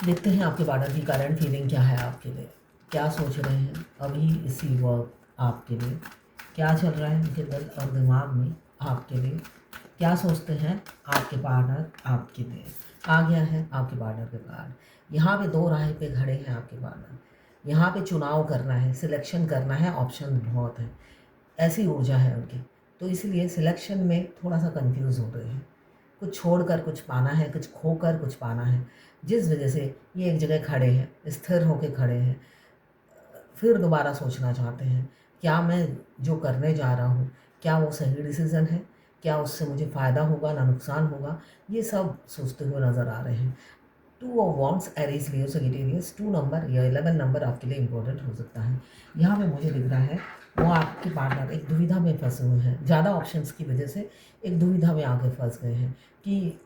देखते हैं आपके पार्टनर की करंट फीलिंग क्या है आपके लिए, क्या सोच रहे हैं अभी इसी वक्त आपके लिए, क्या चल रहा है उनके दिल और दिमाग में आपके लिए, क्या सोचते हैं आपके पार्टनर आपके लिए। आ गया है आपके पार्टनर के कार्ड। यहाँ पे दो राह पे खड़े हैं आपके पार्टनर। यहाँ पे चुनाव करना है, सिलेक्शन करना है, ऑप्शन बहुत है, ऐसी ऊर्जा है उनकी। तो इसलिए सिलेक्शन में थोड़ा सा कंफ्यूज हो रहे हैं। कुछ छोड़कर कुछ पाना है, कुछ खोकर कुछ पाना है, जिस वजह से ये एक जगह खड़े हैं, स्थिर होकर खड़े हैं। फिर दोबारा सोचना चाहते हैं, क्या मैं जो करने जा रहा हूँ क्या वो सही डिसीज़न है, क्या उससे मुझे फ़ायदा होगा ना नुकसान होगा, ये सब सोचते हुए नज़र आ रहे हैं। 2 of wands, Aries, Leo, Sagittarius, 2 number या 11 नंबर आपके लिए इम्पोर्टेंट हो सकता है। यहाँ पे मुझे दिख रहा है वो आपके पार्टनर एक दुविधा में फंसे हुए हैं, ज़्यादा ऑप्शंस की वजह से एक दुविधा में आके फंस गए हैं कि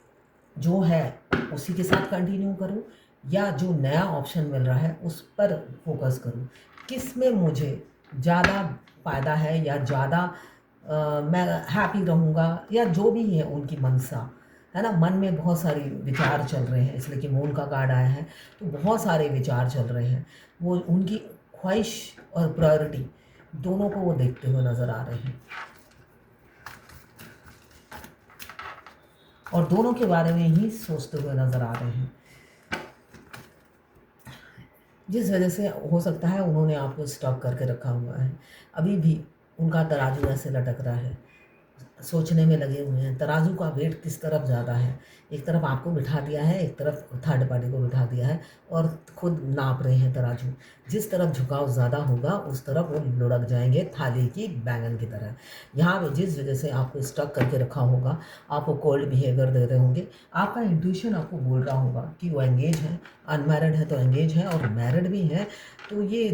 जो है उसी के साथ कंटिन्यू करूं या जो नया ऑप्शन मिल रहा है उस पर फोकस करूं, किस में मुझे ज़्यादा फ़ायदा है या ज़्यादा मैं हैप्पी रहूँगा, या जो भी है उनकी मनसा है ना। मन में बहुत सारे विचार चल रहे हैं, इसलिए कि मून का कार्ड आया है तो बहुत सारे विचार चल रहे हैं। वो उनकी ख्वाहिश और प्रायोरिटी दोनों को वो देखते हुए नज़र आ रहे हैं और दोनों के बारे में ही सोचते हुए नज़र आ रहे हैं, जिस वजह से हो सकता है उन्होंने आपको स्टॉक करके रखा हुआ है। अभी भी उनका तराजू ऐसे लटक रहा है, सोचने में लगे हुए हैं तराजू का वेट किस तरफ ज़्यादा है। एक तरफ आपको बिठा दिया है, एक तरफ थर्ड पार्टी को बिठा दिया है और खुद नाप रहे हैं तराजू। जिस तरफ झुकाव ज़्यादा होगा उस तरफ वो लुढ़क जाएंगे थाली की बैंगन की तरह। यहाँ पे जिस वजह से आपको स्टक करके रखा होगा, आपको कोल्ड बिहेवियर दे रहे होंगे, आपका इंट्यूशन आपको बोल रहा होगा कि वो एंगेज है, अनमैरिड है तो एंगेज है, और मैरिड भी है तो ये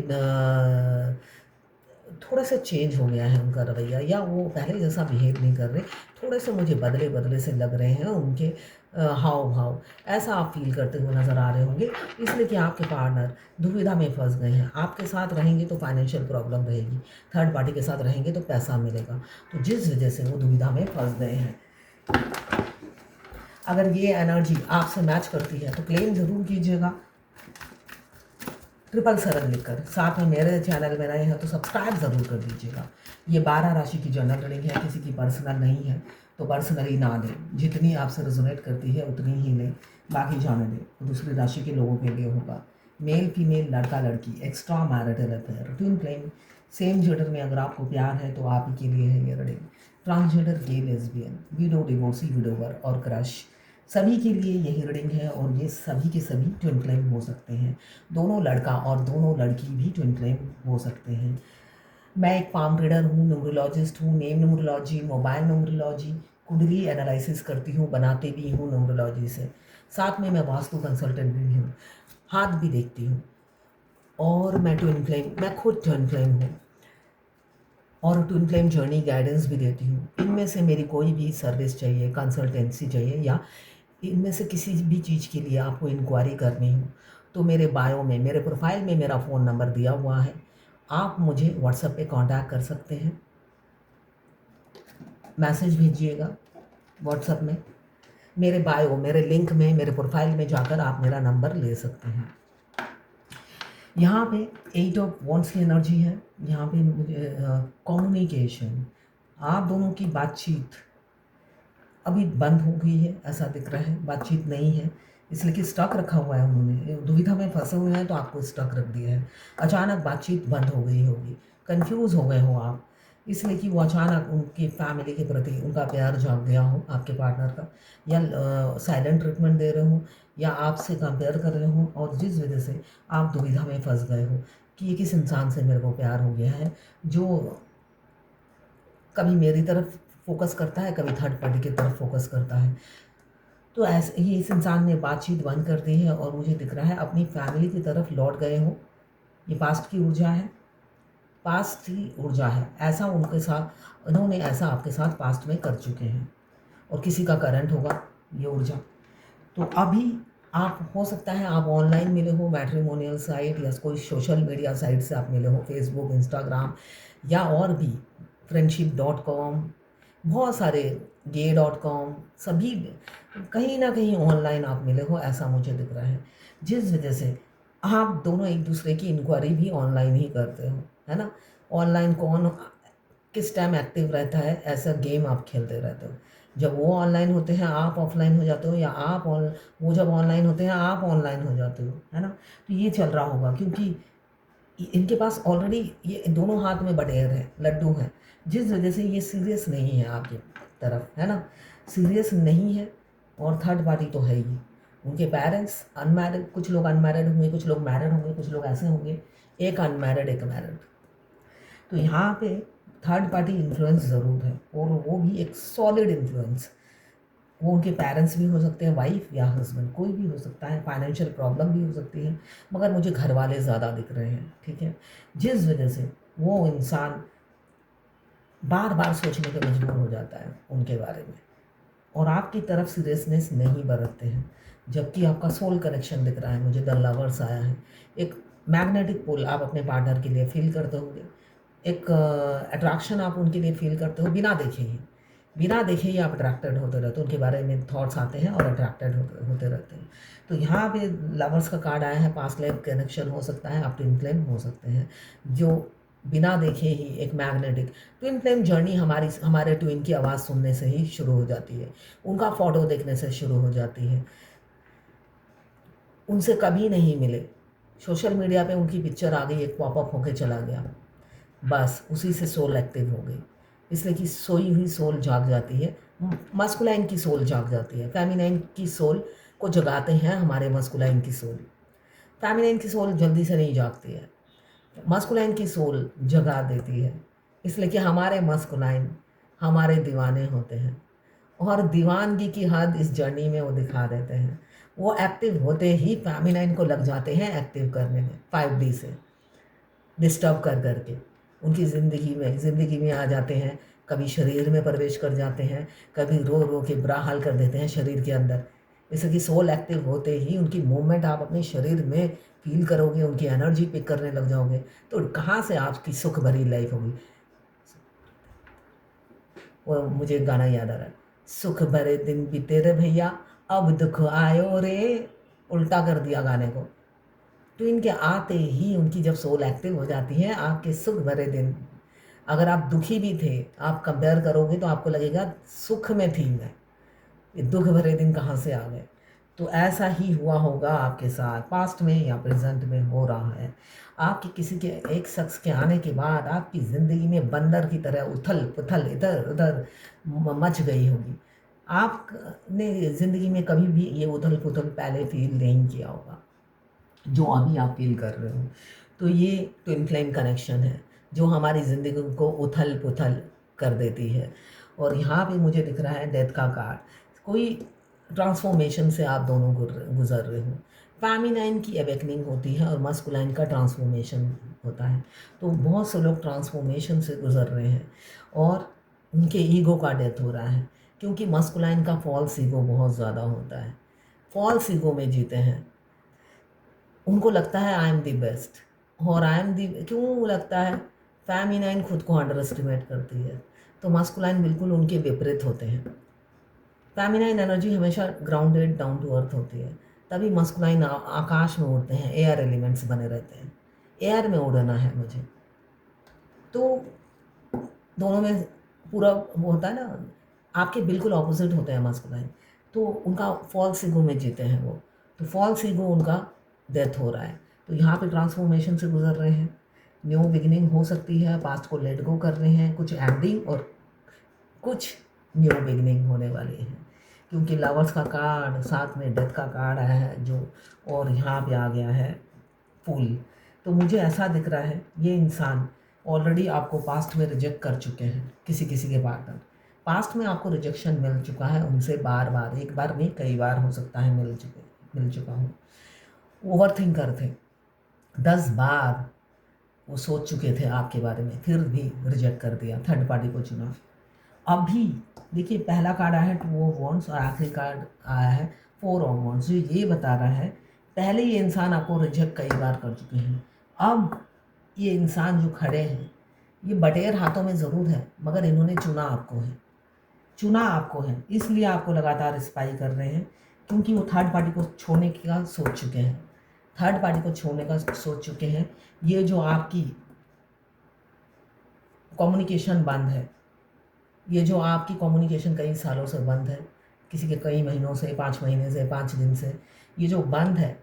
थोड़ा सा चेंज हो गया है उनका रवैया, या वो पहले जैसा बिहेव नहीं कर रहे, थोड़े से मुझे बदले बदले से लग रहे हैं उनके हाव भाव। ऐसा आप फील करते हुए नज़र आ रहे होंगे, इसलिए कि आपके पार्टनर दुविधा में फंस गए हैं। आपके साथ रहेंगे तो फाइनेंशियल प्रॉब्लम रहेगी, थर्ड पार्टी के साथ रहेंगे तो पैसा मिलेगा, तो जिस वजह से वो दुविधा में फंस गए हैं। अगर ये एनर्जी आपसे मैच करती है तो क्लेम ज़रूर कीजिएगा 777 लिखकर। साथ में मेरे चैनल में नए हैं तो सब्सक्राइब ज़रूर कर दीजिएगा। ये 12 राशि की जनरल रीडिंग है, किसी की पर्सनल नहीं है तो पर्सनली ना दें। जितनी आपसे रेजोनेट करती है उतनी ही लें, बाकी जाने दें। दूसरी राशि के लोगों के लिए होगा मेल फीमेल, लड़का लड़की, extra marital affair, twin flame, same gender में अगर आपको प्यार है तो आप ही के लिए है ये रीडिंग। ट्रांसजेंडर, गे, लेस्बियन, विडो, डिवोर्सी, विडोवर और क्रश, सभी के लिए यही रीडिंग है और ये सभी के सभी ट्विन फ्लेम हो सकते हैं। दोनों लड़का और दोनों लड़की भी ट्विन फ्लेम हो सकते हैं। मैं एक पाम रीडर हूँ, न्यूमरोलॉजिस्ट हूँ, नेम न्यूमरोलॉजी, मोबाइल न्यूमरोलॉजी, कुंडली एनालिसिस करती हूँ, बनाती भी हूँ न्यूमरोलॉजी से। साथ में मैं वास्तु कंसल्टेंट भी हूँ, हाथ भी देखती हूँ, और मैं खुद ट्विन फ्लेम हूँ और ट्विन फ्लेम जर्नी गाइडेंस भी देती हूँ। इनमें से मेरी कोई भी सर्विस चाहिए, कंसल्टेंसी चाहिए, या इनमें से किसी भी चीज़ के लिए आपको इंक्वायरी करनी हो तो मेरे बायो में, मेरे प्रोफाइल में मेरा फ़ोन नंबर दिया हुआ है, आप मुझे व्हाट्सएप पे कांटेक्ट कर सकते हैं। मैसेज भेजिएगा व्हाट्सएप में, मेरे बायो, मेरे लिंक में, मेरे प्रोफाइल में जाकर आप मेरा नंबर ले सकते हैं। यहाँ पे 8 ऑफ वॉन्ड्स की एनर्जी है। यहाँ पे मुझे कम्युनिकेशन, आप दोनों की बातचीत अभी बंद हो गई है ऐसा दिख रहा है, बातचीत नहीं है, इसलिए कि स्टक रखा हुआ है, उन्होंने दुविधा में फंसे हुए हैं तो आपको स्टक रख दिया है। अचानक बातचीत बंद हो गई होगी, कंफ्यूज हो गए हो आप, इसलिए कि वो अचानक उनकी फैमिली के प्रति उनका प्यार जाग गया हो आपके पार्टनर का, या साइलेंट ट्रीटमेंट दे रहे हो, या आपसे कंपेयर कर रहे हो, और जिस वजह से आप दुविधा में फंस गए हो कि ये किस इंसान से मेरे को प्यार हो गया है, जो कभी मेरी तरफ फोकस करता है, कभी थर्ड पार्टी की तरफ फोकस करता है। तो ऐसे ही इस इंसान ने बातचीत बंद कर दी है और मुझे दिख रहा है अपनी फैमिली की तरफ लौट गए हो। ये पास्ट की ऊर्जा है, पास्ट की ऊर्जा है, ऐसा उनके साथ, उन्होंने ऐसा आपके साथ पास्ट में कर चुके हैं, और किसी का करंट होगा ये ऊर्जा। तो अभी आप, हो सकता है आप ऑनलाइन मिले हो, मैट्रिमोनियल साइट या कोई सोशल मीडिया साइट से आप मिले हो, फेसबुक, इंस्टाग्राम, या और भी फ्रेंडशिप.com, बहुत सारे gay.com, सभी कहीं ना कहीं ऑनलाइन आप मिले हो, ऐसा मुझे दिख रहा है। जिस वजह से आप दोनों एक दूसरे की इंक्वायरी भी ऑनलाइन ही करते हो, है ना। ऑनलाइन कौन किस टाइम एक्टिव रहता है, ऐसा गेम आप खेलते रहते हो। जब वो ऑनलाइन होते हैं आप ऑफलाइन हो जाते हो, या वो जब ऑनलाइन होते हैं आप ऑनलाइन हो जाते हो, है ना। तो ये चल रहा होगा, क्योंकि इनके पास ऑलरेडी ये दोनों हाथ में बटेर है, लड्डू हैं, जिस वजह से ये सीरियस नहीं है आपकी तरफ, है ना। सीरियस नहीं है, और थर्ड पार्टी तो है ही। उनके पेरेंट्स अनमैरिड, कुछ लोग अनमैरिड होंगे, कुछ लोग मैरिड होंगे, कुछ लोग ऐसे होंगे, एक अनमैरिड एक मैरिड। तो यहाँ पे थर्ड पार्टी इन्फ्लुएंस ज़रूर है, और वो भी एक सॉलिड इन्फ्लुएंस। वो उनके पेरेंट्स भी हो सकते हैं, वाइफ या हस्बैंड, कोई भी हो सकता है, फाइनेंशियल प्रॉब्लम भी हो सकती है, मगर मुझे घर वाले ज़्यादा दिख रहे हैं, ठीक है। जिस वजह से वो इंसान बार बार सोचने पे मजबूर हो जाता है उनके बारे में, और आपकी तरफ सीरियसनेस नहीं बरतते हैं। जबकि आपका सोल कनेक्शन दिख रहा है मुझे, द लवर्स आया है। एक मैग्नेटिक पुल आप अपने पार्टनर के लिए फील करते होंगे, एक अट्रैक्शन आप उनके लिए फील करते हो, बिना देखे ही आप अट्रैक्टेड होते रहते हो, उनके बारे में थॉट्स आते हैं और अट्रैक्टेड होते रहते हैं। तो यहाँ पे लवर्स का कार्ड आया है, पास्ट लाइफ कनेक्शन हो सकता है, आप ट्विन फ्लेम हो सकते हैं, जो बिना देखे ही एक मैग्नेटिक ट्विन फ्लेम जर्नी हमारे ट्विन की आवाज़ सुनने से ही शुरू हो जाती है, उनका फ़ोटो देखने से शुरू हो जाती है। उनसे कभी नहीं मिले, सोशल मीडिया पे उनकी पिक्चर आ गई, एक पॉपअप होके चला गया, बस उसी से सोल एक्टिव हो गई। इसलिए कि सोई हुई सोल जाग जाती है, मस्कुलाइन की सोल जाग जाती है, फेमिनाइन की सोल को जगाते हैं हमारे मस्कुलाइन की सोल। फेमिनाइन की सोल जल्दी से नहीं जागती है, मस्कुलाइन की सोल जगा देती है। इसलिए कि हमारे मस्कुलाइन हमारे दीवाने होते हैं, और दीवानगी की हद इस जर्नी में वो दिखा देते हैं। वो एक्टिव होते ही फेमिनाइन को लग जाते हैं एक्टिव करने में, 5D से डिस्टर्ब कर करके उनकी ज़िंदगी में आ जाते हैं। कभी शरीर में प्रवेश कर जाते हैं, कभी रो रो के बुरा हाल कर देते हैं शरीर के अंदर। जैसे कि सोल एक्टिव होते ही उनकी मूवमेंट आप अपने शरीर में फील करोगे, उनकी एनर्जी पिक करने लग जाओगे, तो कहाँ से आपकी सुख भरी लाइफ होगी। वो मुझे एक गाना याद आ रहा है, सुख भरे दिन बीते रे भैया, अब दुख आयो रे, उल्टा कर दिया गाने को। तो इनके आते ही उनकी जब सोल एक्टिव हो जाती है, आपके सुख भरे दिन, अगर आप दुखी भी थे, आप कंपेयर करोगे तो आपको लगेगा सुख में थी मैं, ये दुख भरे दिन कहाँ से आ गए। तो ऐसा ही हुआ होगा आपके साथ, पास्ट में या प्रेजेंट में हो रहा है। आपके किसी के एक शख्स के आने के बाद आपकी ज़िंदगी में बंदर की तरह उथल पुथल इधर उधर मच गई होगी। आपने ज़िंदगी में कभी भी ये उथल पुथल पहले फील नहीं किया होगा जो अभी आप फील कर रहे हो। तो ये ट्विन फ्लेम कनेक्शन है जो हमारी ज़िंदगी को उथल पुथल कर देती है। और यहाँ पे मुझे दिख रहा है डेथ का कार्ड, कोई ट्रांसफॉर्मेशन से आप दोनों गुजर रहे हो। फेमिनाइन की अवेकनिंग होती है और मस्कुलाइन का ट्रांसफॉर्मेशन होता है। तो बहुत से लोग ट्रांसफॉर्मेशन से गुजर रहे हैं और उनके ईगो का डेथ हो रहा है, क्योंकि मस्कुलाइन का फॉल्स ईगो बहुत ज़्यादा होता है, फॉल्स ईगो में जीते हैं। उनको लगता है आई एम दी बेस्ट, और आई एम दी क्यों लगता है, फेमिनाइन खुद को अंडर एस्टिमेट करती है, तो मस्कुलाइन बिल्कुल उनके विपरीत होते हैं। फेमिनाइन एनर्जी हमेशा ग्राउंडेड डाउन टू अर्थ होती है, तभी मस्कुलाइन आकाश में उड़ते हैं, एयर एलिमेंट्स बने रहते हैं, एयर में उड़ना है मुझे। तो दोनों में पूरा वो होता है ना, आपके बिल्कुल ऑपोजिट होते हैं मस्कुलाइन, तो उनका फॉल्स ईगो में जीते हैं वो, तो फॉल्स ईगो उनका डेथ हो रहा है। तो यहाँ पे ट्रांसफॉर्मेशन से गुजर रहे हैं, न्यू बिगिनिंग हो सकती है, पास्ट को लेट गो कर रहे हैं, कुछ एंडिंग और कुछ न्यू बिगिनिंग होने वाली है, क्योंकि लवर्स का कार्ड साथ में डेथ का कार्ड आया है जो, और यहाँ पे आ गया है फूल। तो मुझे ऐसा दिख रहा है ये इंसान ऑलरेडी आपको पास्ट में रिजेक्ट कर चुके हैं, किसी किसी के पार्टनर पास्ट में आपको रिजेक्शन मिल चुका है उनसे, बार बार, एक बार नहीं कई बार हो सकता है मिल चुका हो। ओवर थिंकर थे, 10 बार वो सोच चुके थे आपके बारे में, फिर भी रिजेक्ट कर दिया, थर्ड पार्टी को चुना। अभी देखिए पहला कार्ड आया है 2 ऑफ वॉन्ड्स और आखिरी कार्ड आया है 4 ऑफ वॉन्ड्स, जो ये बता रहा है पहले ये इंसान आपको रिजेक्ट कई बार कर चुके हैं। अब ये इंसान जो खड़े हैं, ये बटेर हाथों में ज़रूर है, मगर इन्होंने चुना आपको है। चुना आपको है, इसलिए आपको लगातार स्पाई कर रहे हैं, क्योंकि वो थर्ड पार्टी को छोड़ने का सोच चुके हैं, थर्ड पार्टी को छोड़ने का सोच चुके हैं। ये जो आपकी कम्युनिकेशन बंद है, ये जो आपकी कम्युनिकेशन कई सालों से बंद है, किसी के कई महीनों से, 5 महीने से, 5 दिन से, ये जो बंद है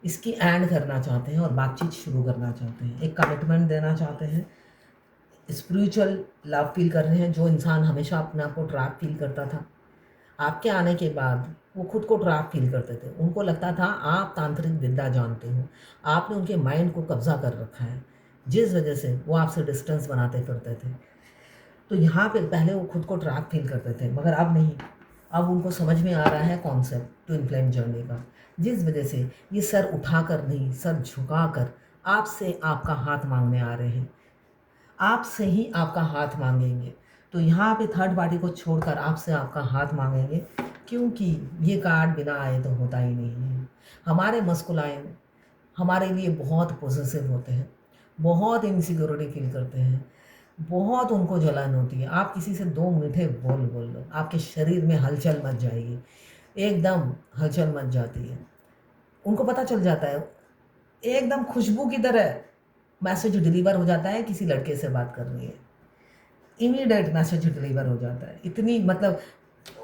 इसकी एंड करना चाहते हैं और बातचीत शुरू करना चाहते हैं, एक कमिटमेंट देना चाहते हैं, स्पिरिचुअल लव फील कर रहे हैं। जो इंसान हमेशा अपने आप को ट्रैप फील करता था, आपके आने के बाद वो खुद को ट्रैप फील करते थे, उनको लगता था आप तांत्रिक विद्या जानते हो, आपने उनके माइंड को कब्जा कर रखा है, जिस वजह से वो आपसे डिस्टेंस बनाते फिरते थे। तो यहाँ पे पहले वो खुद को ट्रैप फील करते थे, मगर अब नहीं, अब उनको समझ में आ रहा है कॉन्सेप्ट ट्विन फ्लेम जर्नी का, जिस वजह से ये सर उठाकर नहीं, सर झुकाकर आपसे आपका हाथ मांगने आ रहे हैं, आपसे ही आपका हाथ मांगेंगे। तो यहाँ पे थर्ड पार्टी को छोड़कर आपसे आपका हाथ मांगेंगे, क्योंकि ये कार्ड बिना आए तो होता ही नहीं है। हमारे मस्कुलाइन हमारे लिए बहुत पॉजिटिव होते हैं, बहुत इनसिक्योरिटी फील करते हैं, बहुत उनको जलन होती है। आप किसी से 2 मीठे बोल बोल लो, आपके शरीर में हलचल मच जाएगी, एकदम हलचल मच जाती है। उनको पता चल जाता है, एकदम खुशबू की तरह मैसेज डिलीवर हो जाता है, किसी लड़के से बात कर रही है, इमीडिएट मैसेज डिलीवर हो जाता है। इतनी मतलब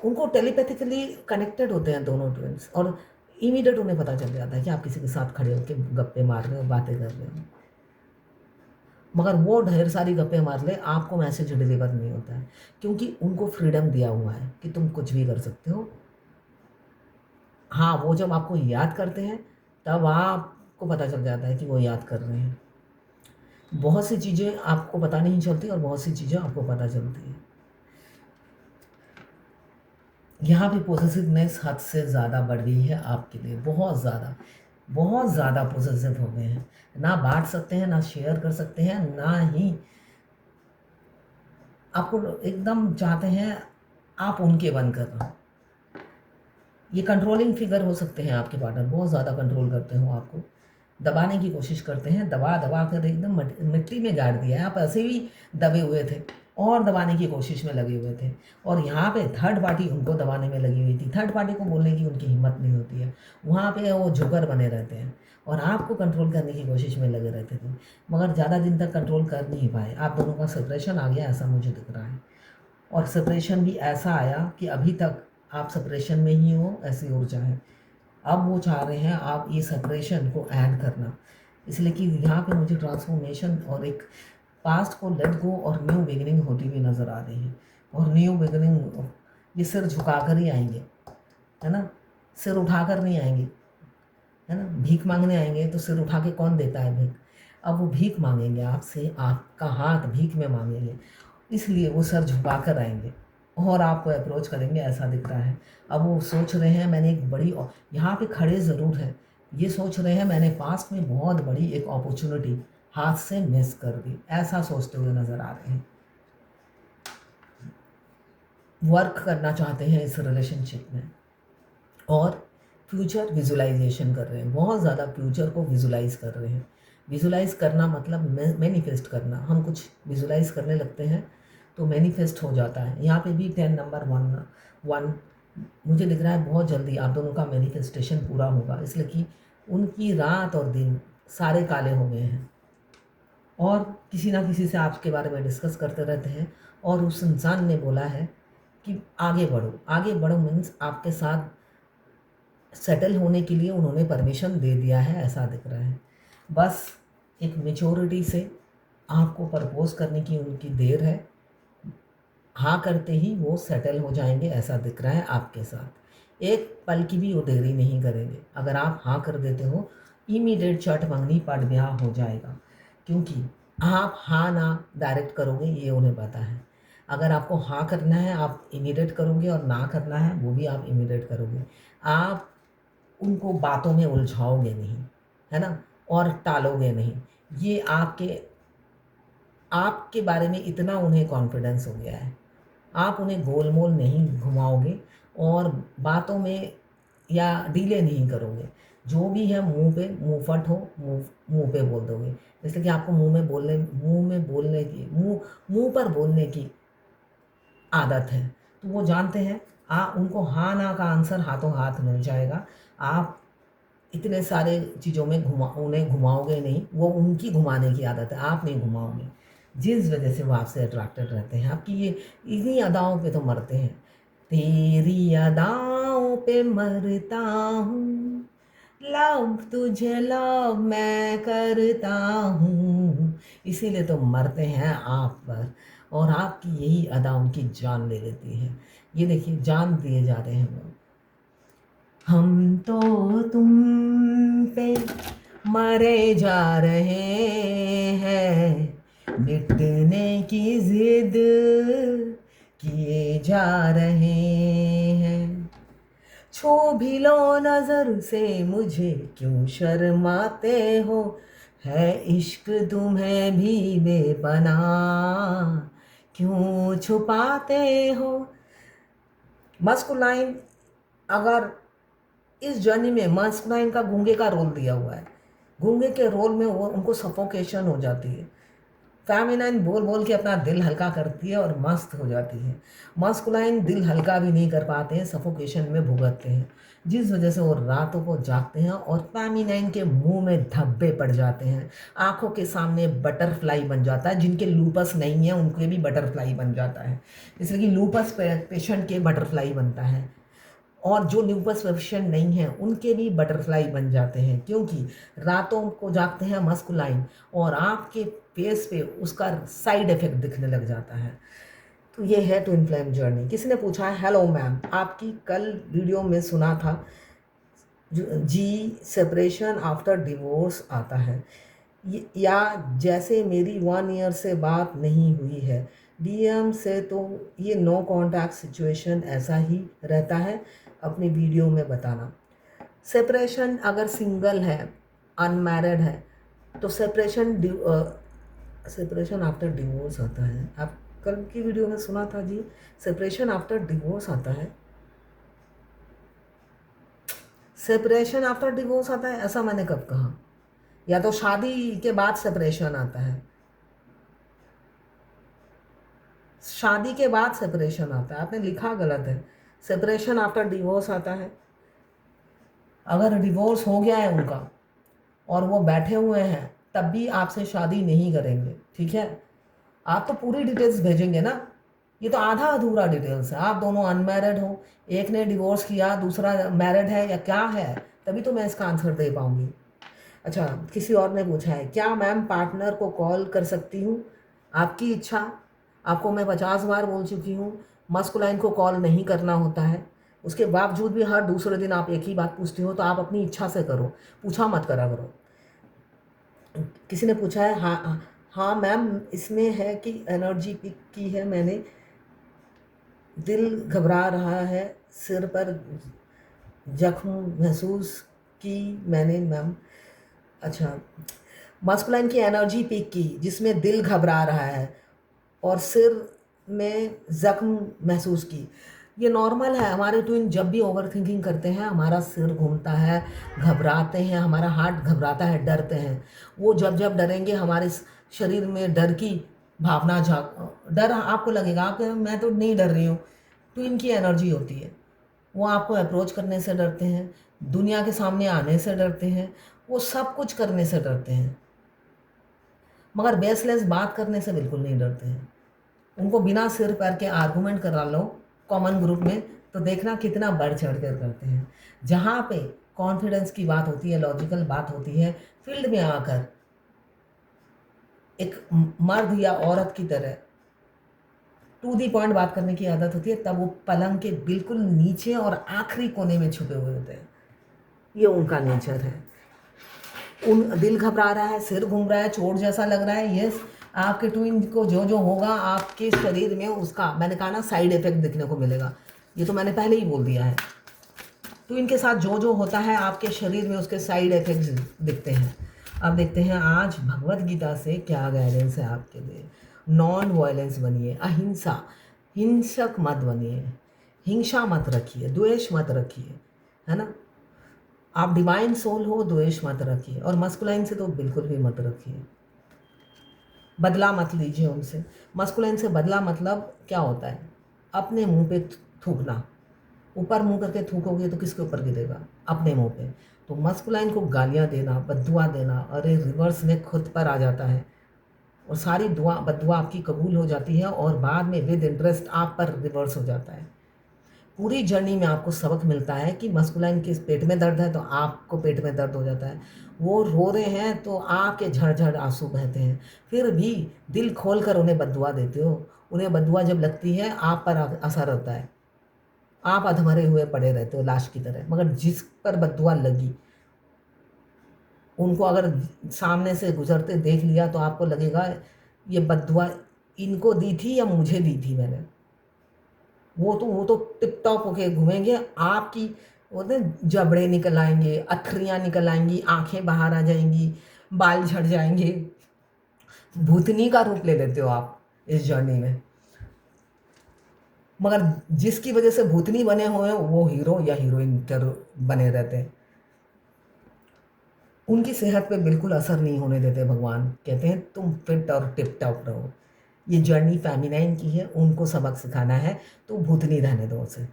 उनको टेलीपैथिकली कनेक्टेड होते हैं दोनों ट्विन्स, और इमीडिएट उन्हें पता चल जाता है कि आप किसी के साथ खड़े होकर गप्पे मार रहे हो, बातें कर रहे हो, मगर वो ढेर सारी गप्पे मार ले, आपको मैसेज डिलीवर नहीं होता है, क्योंकि उनको फ्रीडम दिया हुआ है कि तुम कुछ भी कर सकते हो। हाँ, वो जब आपको याद करते हैं तब आपको पता चल जाता है कि वो याद कर रहे हैं। बहुत सी चीज़ें आपको पता नहीं चलती और बहुत सी चीज़ें आपको पता चलती हैं। यहाँ पे पॉसेसिवनेस हद से ज़्यादा बढ़ गई है आपके लिए, बहुत ज़्यादा पॉसेसिव हो गए हैं, ना बांट सकते हैं, ना शेयर कर सकते हैं, ना ही आपको एकदम चाहते हैं आप उनके बन कर रहो। ये कंट्रोलिंग फिगर हो सकते हैं आपके पार्टनर, बहुत ज़्यादा कंट्रोल करते हो, आपको दबाने की कोशिश करते हैं, दबा दबा कर एकदम मिट्टी में गाड़ दिया है, आप ऐसे भी दबे हुए थे और दबाने की कोशिश में लगे हुए थे, और यहाँ पे थर्ड पार्टी उनको दबाने में लगी हुई थी। थर्ड पार्टी को बोलने की उनकी हिम्मत नहीं होती है, वहाँ पे वो झुकर बने रहते हैं और आपको कंट्रोल करने की कोशिश में लगे रहते थे, मगर ज़्यादा दिन तक कंट्रोल कर नहीं पाए। आप दोनों का सेपरेशन आ गया, ऐसा मुझे दिख रहा है, और सेपरेशन भी ऐसा आया कि अभी तक आप सेपरेशन में ही हो, ऐसी ऊर्जा है। अब वो चाह रहे हैं आप ये सेपरेशन को ऐड करना, इसलिए कि यहाँ पे मुझे ट्रांसफॉर्मेशन और एक पास्ट को लेट गो और न्यू बिगिनिंग होती हुई नज़र आ रही है। और न्यू बिगिनिंग ये सिर झुकाकर ही आएंगे, है ना, सिर उठाकर नहीं आएंगे, है ना। भीख मांगने आएंगे तो सिर उठा के कौन देता है भीख, अब वो भीख मांगेंगे आपसे, आपका हाथ भीख में मांगेंगे, इसलिए वो सर झुकाकर आएंगे और आपको अप्रोच करेंगे, ऐसा दिख रहा है। अब वो सोच रहे हैं मैंने एक बड़ी, यहाँ पे खड़े ज़रूर हैं, ये सोच रहे हैं मैंने पास्ट में बहुत बड़ी एक अपॉर्चुनिटी हाथ से मिस कर दी, ऐसा सोचते हुए नज़र आ रहे हैं। वर्क करना चाहते हैं इस रिलेशनशिप में और फ्यूचर विजुलाइजेशन कर रहे हैं, बहुत ज़्यादा फ्यूचर को विजुलाइज कर रहे हैं। विजुलाइज करना मतलब मैनिफेस्ट करना, हम कुछ विजुलाइज करने लगते हैं तो मैनिफेस्ट हो जाता है। यहाँ पे भी 10 नंबर 1 मुझे दिख रहा है, बहुत जल्दी आप दोनों का मैनिफेस्टेशन पूरा होगा, इसलिए कि उनकी रात और दिन सारे काले हो गए हैं और किसी ना किसी से आपके बारे में डिस्कस करते रहते हैं, और उस इंसान ने बोला है कि आगे बढ़ो, आगे बढ़ो मीन्स आपके साथ सेटल होने के लिए उन्होंने परमिशन दे दिया है, ऐसा दिख रहा है। बस एक मेच्योरिटी से आपको प्रपोज करने की उनकी देर है, हाँ करते ही वो सेटल हो जाएंगे, ऐसा दिख रहा है आपके साथ। एक पल की भी वो देरी नहीं करेंगे, अगर आप हाँ कर देते हो इमीडिएट चट मंगनी पट ब्याह हो जाएगा, क्योंकि आप हाँ ना डायरेक्ट करोगे ये उन्हें पता है। अगर आपको हाँ करना है आप इमीडिएट करोगे, और ना करना है वो भी आप इमीडिएट करोगे। आप उनको बातों में उलझाओगे नहीं, है ना, और टालोगे नहीं। ये आपके बारे में इतना उन्हें कॉन्फिडेंस हो गया है, आप उन्हें गोल मोल नहीं घुमाओगे और बातों में या डीले नहीं करोगे। जो भी है मुंह पे मुंहफट हो, मुंह पे बोल दोगे, इसलिए कि आपको मुंह पर बोलने की, मुंह पर बोलने की आदत है, तो वो जानते हैं उनको हाँ ना का आंसर हाथों हाथ मिल जाएगा। आप इतने सारे चीज़ों में उन्हें घुमाओगे नहीं, वो उनकी घुमाने की आदत है, आप नहीं घुमाओगे, जिस वजह से वो आपसे अट्रैक्टेड रहते हैं। आपकी ये इन्हीं अदाओं पे तो मरते हैं। तेरी अदाओं पे मरता हूँ, लव तुझे लव मैं करता हूँ, इसीलिए तो मरते हैं आप पर। और आपकी यही अदा उनकी जान ले लेती है। ये देखिए, जान दिए जा रहे हैं वो। हम तो तुम पे मरे जा रहे हैं, मिटने की जिद किए जा रहे हैं। छू भी लो नजर से मुझे क्यों शर्माते हो, है इश्क तुम्हें भी बेपना क्यों छुपाते हो। मस्कुलाइन, अगर इस जर्नी में मस्कुलाइन का गूंगे का रोल दिया हुआ है, गूंगे के रोल में वो उनको सफोकेशन हो जाती है। फेमिनाइन बोल बोल के अपना दिल हल्का करती है और मस्त हो जाती है। मस्कुलाइन दिल हल्का भी नहीं कर पाते हैं, सफोकेशन में भुगतते हैं, जिस वजह से वो रातों को जागते हैं और फेमिनाइन के मुंह में धब्बे पड़ जाते हैं, आंखों के सामने बटरफ्लाई बन जाता है। जिनके लूपस नहीं है उनके भी बटरफ्लाई बन जाता है, इसलिए कि लूपस पेशेंट के बटरफ्लाई बनता है, और जो ल्यूपस पेशेंट नहीं है उनके भी बटरफ्लाई बन जाते हैं, क्योंकि रातों को जागते हैं मस्कुलाइन और आपके फेस पे उसका साइड इफेक्ट दिखने लग जाता है। तो ये है ट्विन फ्लेम जर्नी। किसी ने पूछा है, हेलो मैम, आपकी कल वीडियो में सुना था जी सेपरेशन आफ्टर डिवोर्स आता है, या जैसे मेरी 1 ईयर से बात नहीं हुई है डीएम से, तो ये नो कांटेक्ट सिचुएशन ऐसा ही रहता है, अपनी वीडियो में बताना। सेपरेशन अगर सिंगल है, अनमैरिड है, तो सेपरेशन आफ्टर डिवोर्स आता है। आप कल की वीडियो में सुना था जी, सेपरेशन आफ्टर डिवोर्स आता है, सेपरेशन आफ्टर डिवोर्स आता है, ऐसा मैंने कब कहा? या तो शादी के बाद सेपरेशन आता है, शादी के बाद सेपरेशन आता है, आपने लिखा गलत है। सेपरेशन आफ्टर डिवोर्स आता है। अगर डिवोर्स हो गया है उनका और वो बैठे हुए हैं, तब भी आपसे शादी नहीं करेंगे, ठीक है? आप तो पूरी डिटेल्स भेजेंगे ना, ये तो आधा अधूरा डिटेल्स है। आप दोनों अनमैरिड हो, एक ने डिवोर्स किया, दूसरा मैरिड है, या क्या है, तभी तो मैं इसका आंसर दे पाऊंगी। अच्छा, किसी और ने पूछा है, क्या मैम पार्टनर को कॉल कर सकती हूँ? आपकी इच्छा। आपको मैं 50 बार बोल चुकी हूँ, मस्कुलाइन को कॉल नहीं करना होता है। उसके बावजूद भी हर दूसरे दिन आप एक ही बात पूछते हो, तो आप अपनी इच्छा से करो, पूछा मत करा करो। किसी ने पूछा है, हाँ हाँ मैम, इसमें है कि एनर्जी पिक की है मैंने, दिल घबरा रहा है, सिर पर जख्म महसूस की मैंने मैम। अच्छा, मस्कुलाइन की एनर्जी पिक की जिसमें दिल घबरा रहा है और सिर में ज़ख्म महसूस की। ये नॉर्मल है, हमारे ट्विन जब भी ओवर थिंकिंग करते हैं हमारा सिर घूमता है, घबराते हैं, हमारा हार्ट घबराता है, डरते हैं। वो जब जब डरेंगे हमारे शरीर में डर की भावना डर आपको लगेगा, आप मैं तो नहीं डर रही हूँ, ट्विन की एनर्जी होती है। वो आपको अप्रोच करने से डरते हैं, दुनिया के सामने आने से डरते हैं, वो सब कुछ करने से डरते हैं, मगर बेसलेस बात करने से बिल्कुल नहीं डरते हैं। उनको बिना सिर पैर के आर्गूमेंट करा लो कॉमन ग्रुप में, तो देखना कितना बढ़ चढ़ कर करते हैं। जहाँ पे कॉन्फिडेंस की बात होती है, लॉजिकल बात होती है, फील्ड में आकर एक मर्द या औरत की तरह टू दी पॉइंट बात करने की आदत होती है, तब वो पलंग के बिल्कुल नीचे और आखिरी कोने में छुपे हुए होते हैं। ये उनका नेचर है। उन दिल घबरा रहा है, सिर घूम रहा है, चोट जैसा लग रहा है, यस, आपके ट्विन को जो जो होगा आपके शरीर में उसका, मैंने कहा ना, साइड इफेक्ट दिखने को मिलेगा। ये तो मैंने पहले ही बोल दिया है। ट्विन के साथ जो जो होता है आपके शरीर में उसके साइड इफेक्ट्स दिखते हैं। अब देखते हैं आज भगवत गीता से क्या गाइडेंस है आपके लिए। नॉन वायलेंस बनिए, अहिंसा, हिंसक मत बनिए, हिंसा मत रखिए, द्वेष मत रखिए, है ना। आप डिवाइन सोल हो, द्वेष मत रखिए, और मस्कुलाइन से तो बिल्कुल भी मत रखिए। बदला मत लीजिए उनसे। मस्कुलाइन से बदला मतलब क्या होता है? अपने मुंह पे थूकना, ऊपर मुंह करके थूकोगे तो किसके ऊपर गिरेगा? अपने मुंह पे। तो मस्कुलाइन को गालियाँ देना, बद्दुआ देना, अरे रिवर्स में खुद पर आ जाता है और सारी बद्दुआ आपकी कबूल हो जाती है और बाद में विद इंटरेस्ट आप पर रिवर्स हो जाता है। पूरी जर्नी में आपको सबक मिलता है कि मस्कुलाइन के पेट में दर्द है तो आपको पेट में दर्द हो जाता है, वो रो रहे हैं तो आपके झड़-झड़ आँसू बहते हैं, फिर भी दिल खोल कर उन्हें बद्दुआ देते हो। उन्हें बद्दुआ जब लगती है आप पर असर होता है, आप अधमरे हुए पड़े रहते हो लाश की तरह। मगर जिस पर बद्दुआ लगी, उनको अगर सामने से गुजरते देख लिया तो आपको लगेगा ये बद्दुआ इनको दी थी या मुझे दी थी मैंने। वो तो टिप टॉप होके घूमेंगे, आपकी बोलते हैं जबड़े निकल आएंगे, अथरियाँ निकल आएंगी, आंखें बाहर आ जाएंगी, बाल झड़ जाएंगे। भूतनी का रूप ले लेते हो आप इस जर्नी में। मगर जिसकी वजह से भूतनी बने हुए हैं वो हीरो या हीरोइन बने रहते हैं। उनकी सेहत पे बिल्कुल असर नहीं होने देते भगवान, कहते हैं तुम फिट और टिप टॉप रहो। ये जर्नी फेमिनाइन की है, उनको सबक सिखाना है, तो भूतनी रहने दो उसे।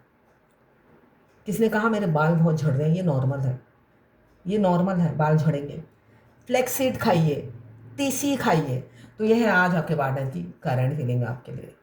किसने कहा मेरे बाल बहुत झड़ रहे हैं? ये नॉर्मल है, ये नॉर्मल है, बाल झड़ेंगे। फ्लैक्स सीड खाइए, तीसी खाइए। तो यह है आज आपके वार्डन की करंट फीलिंग आपके लिए।